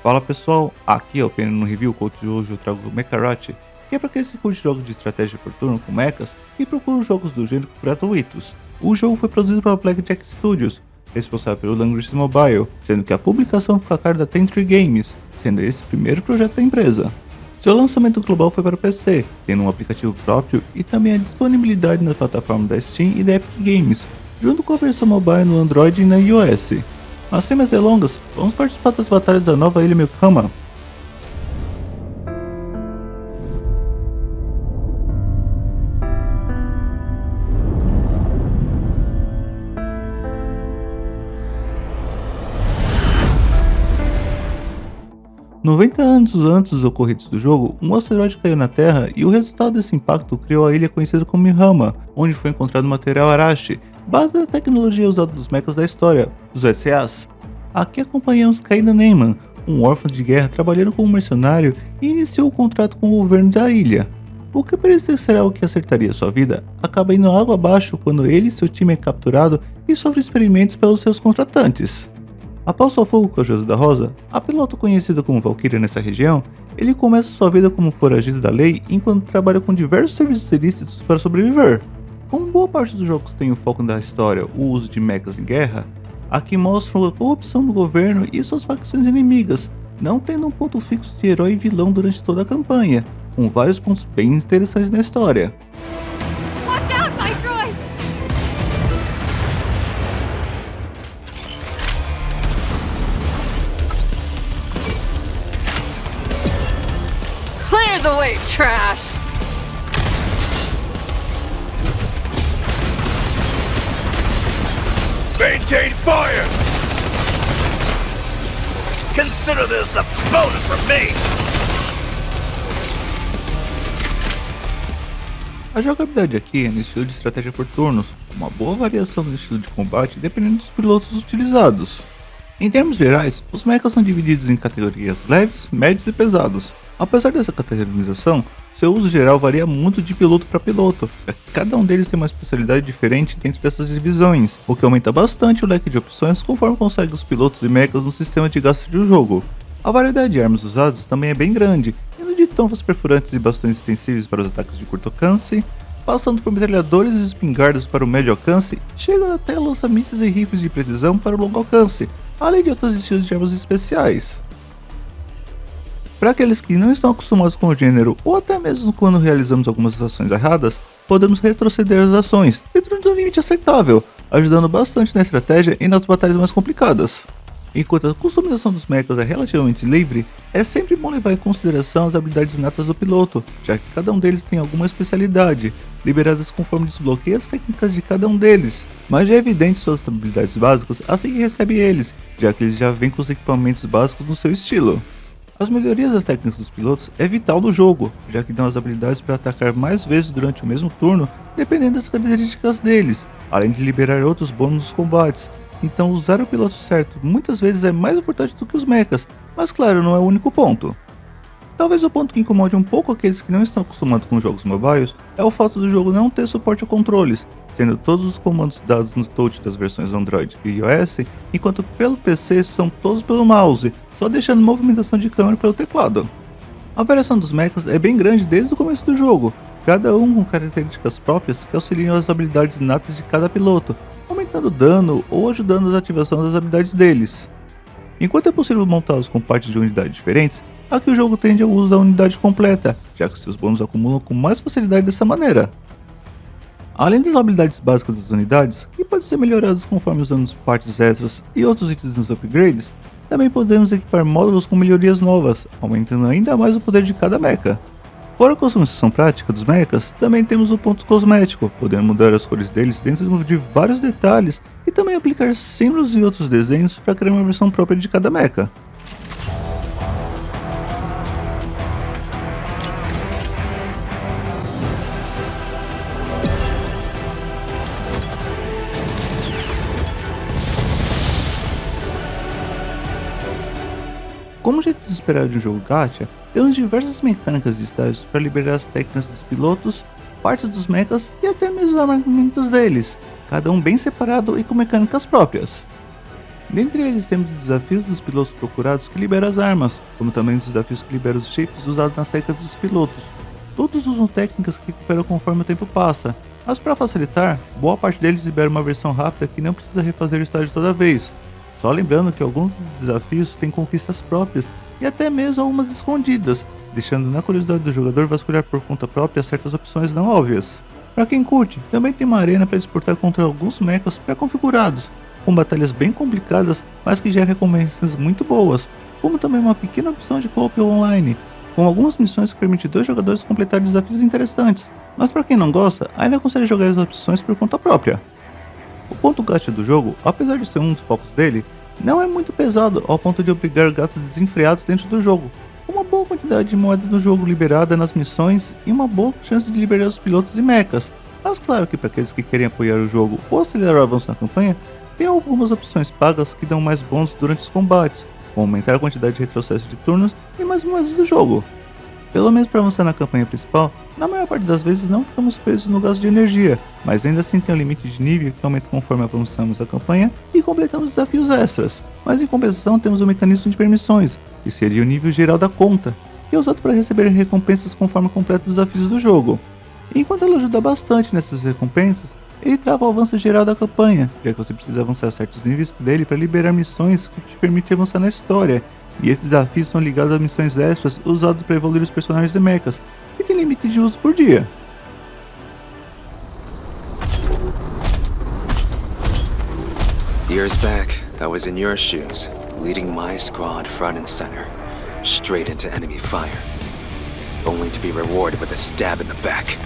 Fala pessoal, aqui é o Pena no Review Coach. Hoje eu trago o Mecharachi, que é para aqueles que curtem jogos de estratégia por turno com mechas e procuram jogos do gênero gratuitos. O jogo foi produzido pela Blackjack Studios, responsável pelo Language Mobile, sendo que a publicação ficou a cargo da Ten Tree Games, sendo esse o primeiro projeto da empresa. Seu lançamento global foi para o PC, tendo um aplicativo próprio e também a disponibilidade na plataforma da Steam e da Epic Games, junto com a versão mobile no Android e na iOS. Mas sem mais delongas, vamos participar das batalhas da nova ilha Milkama. "90 anos antes dos ocorridos do jogo, um asteroide caiu na Terra e o resultado desse impacto criou a ilha conhecida como Milhama, onde foi encontrado material Arashi, base da tecnologia usada nos mechas da história, os SAs. Aqui acompanhamos Kaina Neyman, um órfão de guerra trabalhando como mercenário e iniciou o contrato com o governo da ilha. O que parecia ser algo que acertaria sua vida, acaba indo água abaixo quando ele e seu time é capturado e sofre experimentos pelos seus contratantes. Após seu fogo com a ajuda da Rosa, a piloto conhecida como Valkyria nessa região, ele começa sua vida como foragido da lei enquanto trabalha com diversos serviços ilícitos para sobreviver. Como boa parte dos jogos tem o foco da história, o uso de mechas em guerra, aqui mostram a corrupção do governo e suas facções inimigas, não tendo um ponto fixo de herói e vilão durante toda a campanha, com vários pontos bem interessantes na história. Watch out, Viceroy! Clear the way, trash! Maintain fire! Consider this a bonus from me! A jogabilidade aqui é no estilo de estratégia por turnos, com uma boa variação no estilo de combate dependendo dos pilotos utilizados. Em termos gerais, os mechas são divididos em categorias leves, médios e pesados. Apesar dessa categorização, seu uso geral varia muito de piloto para piloto, já que cada um deles tem uma especialidade diferente dentro dessas divisões, o que aumenta bastante o leque de opções conforme consegue os pilotos e mechas no sistema de gasto de jogo. A variedade de armas usadas também é bem grande, indo de tonfas perfurantes e bastões extensíveis para os ataques de curto alcance, passando por metralhadores e espingardas para o médio alcance, chegando até lança-mísseis e rifles de precisão para o longo alcance, além de outros estilos de armas especiais. Para aqueles que não estão acostumados com o gênero, ou até mesmo quando realizamos algumas ações erradas, podemos retroceder as ações, dentro de um limite aceitável, ajudando bastante na estratégia e nas batalhas mais complicadas. Enquanto a customização dos mechas é relativamente livre, é sempre bom levar em consideração as habilidades natas do piloto, já que cada um deles tem alguma especialidade, liberadas conforme desbloqueia as técnicas de cada um deles, mas já é evidente suas habilidades básicas assim que recebe eles, já que eles já vêm com os equipamentos básicos no seu estilo. As melhorias das técnicas dos pilotos é vital no jogo, já que dão as habilidades para atacar mais vezes durante o mesmo turno, dependendo das características deles, além de liberar outros bônus nos combates. Então usar o piloto certo muitas vezes é mais importante do que os mechas, mas claro, não é o único ponto. Talvez o ponto que incomode um pouco aqueles que não estão acostumados com jogos mobiles é o fato do jogo não ter suporte a controles, sendo todos os comandos dados no touch das versões Android e iOS, enquanto pelo PC são todos pelo mouse, só deixando movimentação de câmera pelo teclado. A variação dos mechas é bem grande desde o começo do jogo, cada um com características próprias que auxiliam as habilidades natas de cada piloto, aumentando o dano ou ajudando na ativação das habilidades deles. Enquanto é possível montá-los com partes de unidades diferentes, aqui o jogo tende ao uso da unidade completa, já que seus bônus acumulam com mais facilidade dessa maneira. Além das habilidades básicas das unidades, que podem ser melhoradas conforme usando partes extras e outros itens nos upgrades, também podemos equipar módulos com melhorias novas, aumentando ainda mais o poder de cada mecha. Fora a customização prática dos mechas, também temos o ponto cosmético, podendo mudar as cores deles dentro de vários detalhes e também aplicar símbolos e outros desenhos para criar uma versão própria de cada mecha. Como já é de se esperar de um jogo gacha, temos diversas mecânicas e estágios para liberar as técnicas dos pilotos, partes dos mechas e até mesmo os armamentos deles, cada um bem separado e com mecânicas próprias. Dentre eles temos os desafios dos pilotos procurados que liberam as armas, como também os desafios que liberam os shapes usados nas técnicas dos pilotos. Todos usam técnicas que recuperam conforme o tempo passa, mas para facilitar, boa parte deles libera uma versão rápida que não precisa refazer o estágio toda vez. Só lembrando que alguns dos desafios têm conquistas próprias e até mesmo algumas escondidas, deixando na curiosidade do jogador vasculhar por conta própria certas opções não óbvias. Para quem curte, também tem uma arena para disputar contra alguns mechas pré-configurados, com batalhas bem complicadas, mas que geram recompensas muito boas, como também uma pequena opção de co-op online, com algumas missões que permitem 2 jogadores completar desafios interessantes, mas para quem não gosta, ainda consegue jogar as opções por conta própria. O ponto gasto do jogo, apesar de ser um dos focos dele, não é muito pesado ao ponto de obrigar gastos desenfreados dentro do jogo, com uma boa quantidade de moeda do jogo liberada nas missões e uma boa chance de liberar os pilotos e mechas, mas claro que para aqueles que querem apoiar o jogo ou acelerar o avanço na campanha, tem algumas opções pagas que dão mais bônus durante os combates, como aumentar a quantidade de retrocesso de turnos e mais moedas do jogo. Pelo menos para avançar na campanha principal, na maior parte das vezes não ficamos presos no gasto de energia, mas ainda assim tem um limite de nível que aumenta conforme avançamos a campanha e completamos desafios extras. Mas em compensação temos o mecanismo de permissões, que seria o nível geral da conta, que é usado para receber recompensas conforme completa os desafios do jogo. E enquanto ela ajuda bastante nessas recompensas, ele trava o avanço geral da campanha, já que você precisa avançar certos níveis dele para liberar missões que te permitem avançar na história, e esses desafios são ligados a missões extras usadas para evoluir os personagens e mechas, que tem limite de uso por dia. Years back, I was in your shoes, leading my squad front and center, straight into enemy fire, only to be rewarded with a stab in the back.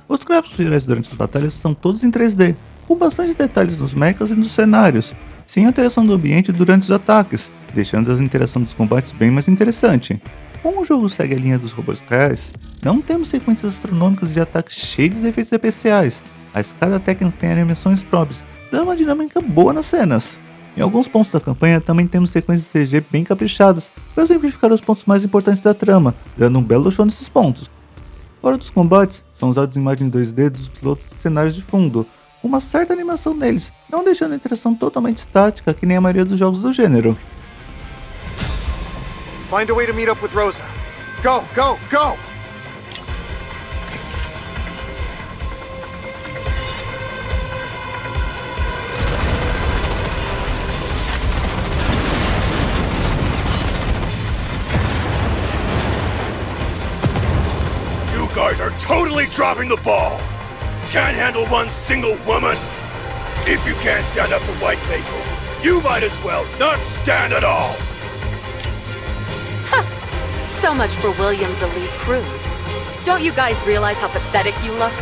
Os gráficos gerais durante as batalhas são todos em 3D, com bastante detalhes nos mechas e nos cenários, sem alteração do ambiente durante os ataques, deixando a interação dos combates bem mais interessante. Como o jogo segue a linha dos robôs reais, não temos sequências astronômicas de ataques cheios de efeitos especiais, mas cada técnica tem animações próprias, dando uma dinâmica boa nas cenas. Em alguns pontos da campanha também temos sequências CG bem caprichadas, para simplificar os pontos mais importantes da trama, dando um belo show nesses pontos. Fora dos combates, são usados imagens 2D dos pilotos e cenários de fundo, com uma certa animação neles, não deixando a interação totalmente estática que nem a maioria dos jogos do gênero. Find a way to meet up with Rosa. Go, go, go! You guys are totally dropping the ball. Can't handle one single woman. If you can't stand up to white people, you might as well not stand at all. So much for Williams' elite crew. Don't you guys realize how pathetic you look?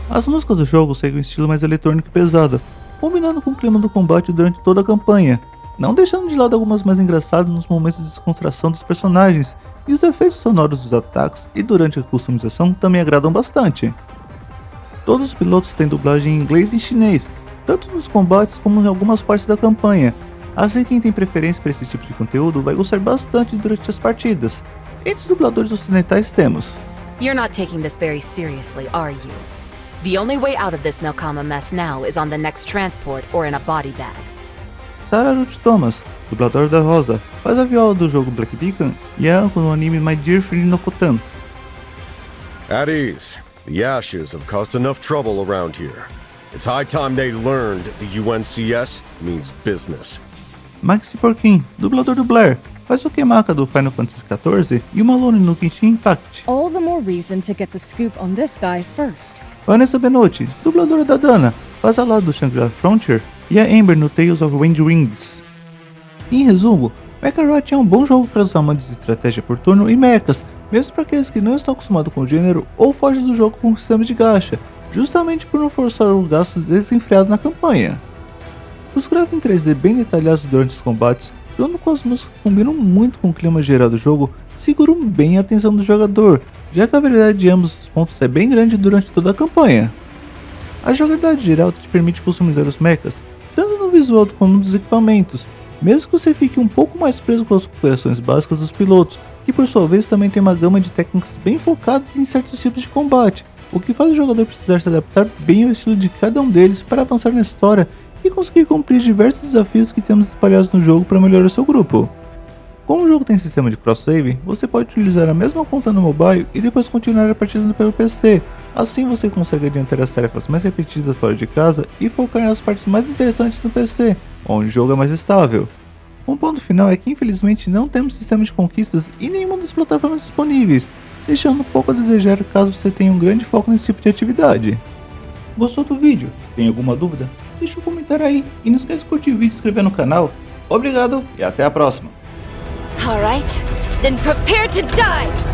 As músicas do jogo seguem um estilo mais eletrônico e pesado, combinando com o clima do combate durante toda a campanha, não deixando de lado algumas mais engraçadas nos momentos de descontração dos personagens, e os efeitos sonoros dos ataques e durante a customização também agradam bastante. Todos os pilotos têm dublagem em inglês e chinês, tanto nos combates como em algumas partes da campanha, assim quem tem preferência para esse tipo de conteúdo vai gostar bastante durante as partidas. Entre os dubladores ocidentais temos You're not taking this very seriously, are you? The only way out of this Melkama mess now is on the next transport or in a body bag. Sarah Ruth Thomas, dubladora da Rosa, faz a viola do jogo Black Beacon e a Anko no anime My Dear Friend no Kotan. At ease. The Ashes have caused enough trouble around here. It's high time they learned the UNCS means business. Maxi Porkin, dublador do Blair, faz o Kemaka do Final Fantasy XIV e o Malone no Genshin Impact. All the more reason to get the scoop on this guy first. Vanessa Benotti, dubladora da Dana, faz a Lara do Shangri-La Frontier e a Amber no Tales of Wind Rings. Em resumo, Kakarot é um bom jogo para os amantes de estratégia por turno e mechas, mesmo para aqueles que não estão acostumados com o gênero ou fogem do jogo com o sistema de gacha, justamente por não forçar o gasto desenfreado na campanha. Os gráficos em 3D bem detalhados durante os combates, junto com as músicas que combinam muito com o clima geral do jogo, seguram bem a atenção do jogador, já que a variedade de ambos os pontos é bem grande durante toda a campanha. A jogabilidade geral te permite customizar os mechas, tanto no visual como dos equipamentos, mesmo que você fique um pouco mais preso com as operações básicas dos pilotos, que por sua vez também tem uma gama de técnicas bem focadas em certos tipos de combate, o que faz o jogador precisar se adaptar bem ao estilo de cada um deles para avançar na história e conseguir cumprir diversos desafios que temos espalhados no jogo para melhorar seu grupo. Como o jogo tem sistema de cross-save, você pode utilizar a mesma conta no mobile e depois continuar a partida pelo PC. Assim você consegue adiantar as tarefas mais repetidas fora de casa e focar nas partes mais interessantes no PC, onde o jogo é mais estável. Um ponto final é que infelizmente não temos sistema de conquistas em nenhuma das plataformas disponíveis, deixando um pouco a desejar caso você tenha um grande foco nesse tipo de atividade. Gostou do vídeo? Tem alguma dúvida? Deixa um comentário aí e não esquece de curtir o vídeo e se inscrever no canal. Obrigado e até a próxima! All right, then prepare to die!